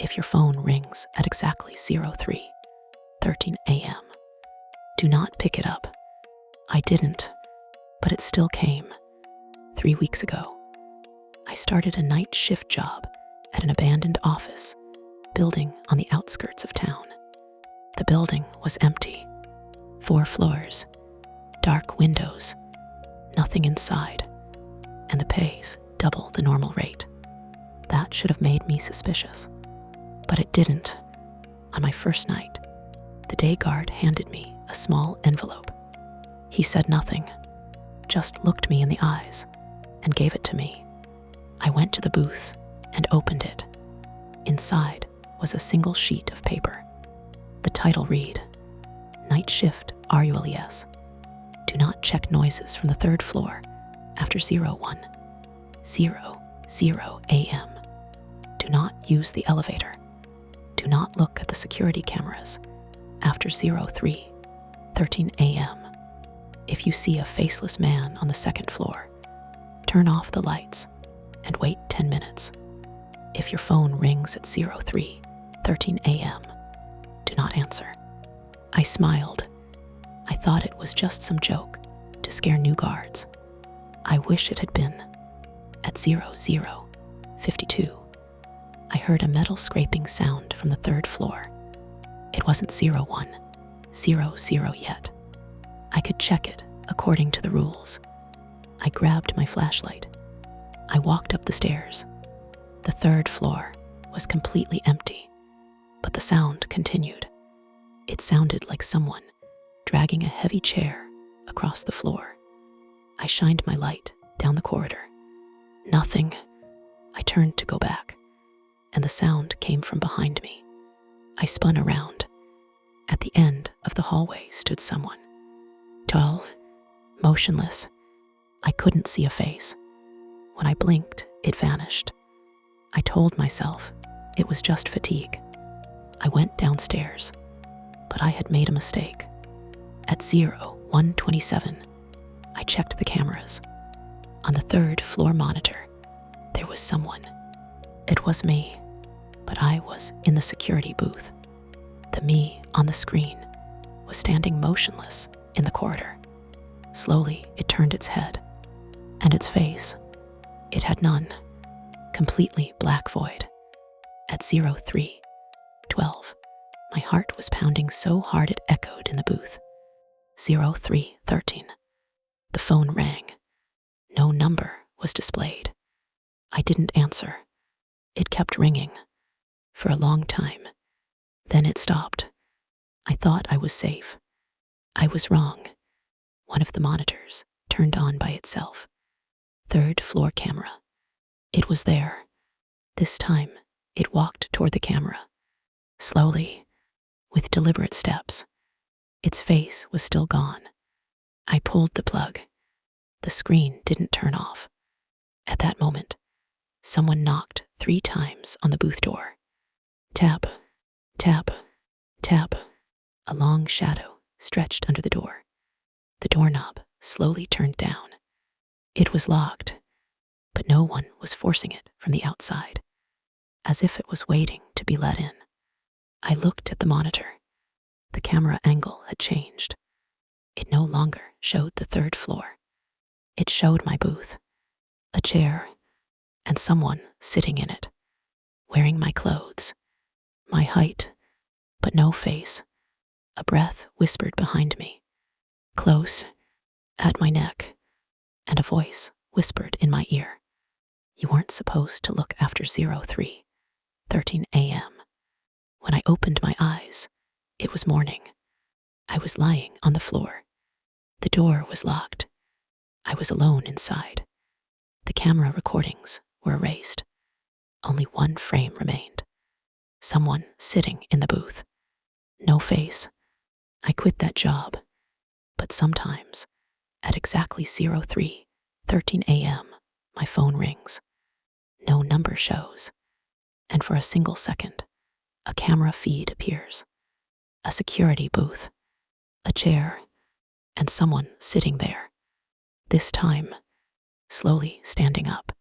If your phone rings at exactly 03:13 a.m., do not pick it up. I didn't, but it still came. 3 weeks ago, I started a night shift job at an abandoned office building on the outskirts of town. The building was empty. 4 floors, dark windows, nothing inside, and the pay's double the normal rate. That should have made me suspicious, but it didn't. On my first night, the day guard handed me a small envelope. He said nothing, just looked me in the eyes and gave it to me. I went to the booth and opened it. Inside was a single sheet of paper. The title read, "Night shift RULES. Do not check noises from the 3rd floor after 01:00 a.m. Do not use the elevator. Do not look at the security cameras after 03:13 a.m. If you see a faceless man on the 2nd floor, turn off the lights and wait 10 minutes. If your phone rings at 03:13 a.m., do not answer." I smiled. I thought it was just some joke to scare new guards. I wish it had been. At 00:52, I heard a metal scraping sound from the 3rd floor. It wasn't 01:00 yet. I could check it according to the rules. I grabbed my flashlight. I walked up the stairs. The 3rd floor was completely empty, but the sound continued. It sounded like someone dragging a heavy chair across the floor. I shined my light down the corridor. Nothing. I turned to go back, and the sound came from behind me. I spun around. At the end of the hallway stood someone. Tall, motionless. I couldn't see a face. When I blinked, it vanished. I told myself it was just fatigue. I went downstairs, but I had made a mistake. At 01:27, I checked the cameras. On the 3rd floor monitor, there was someone. It was me, but I was in the security booth. The me on the screen was standing motionless in the corridor. Slowly, it turned its head, and its face, it had none. Completely black void. At 03:12, my heart was pounding so hard it echoed in the booth. 03:13. The phone rang. No number was displayed. I didn't answer. It kept ringing for a long time. Then it stopped. I thought I was safe. I was wrong. One of the monitors turned on by itself. 3rd floor camera. It was there. This time, it walked toward the camera. Slowly, with deliberate steps. Its face was still gone. I pulled the plug. The screen didn't turn off. At that moment, someone knocked 3 times on the booth door. Tap, tap, tap. A long shadow stretched under the door. The doorknob slowly turned down. It was locked, but no one was forcing it from the outside, as if it was waiting to be let in. I looked at the monitor. The camera angle had changed. It no longer showed the 3rd floor. It showed my booth, a chair, and someone sitting in it, wearing my clothes, my height, but no face. A breath whispered behind me, close, at my neck, and a voice whispered in my ear, "You weren't supposed to look after 03:13 a.m. When I opened my eyes, it was morning. I was lying on the floor. The door was locked. I was alone inside. The camera recordings were erased. Only one frame remained. Someone sitting in the booth. No face. I quit that job. But sometimes, at exactly 03:13 a.m., my phone rings. No number shows. And for a single second, a camera feed appears. A security booth, a chair, and someone sitting there. This time, slowly standing up.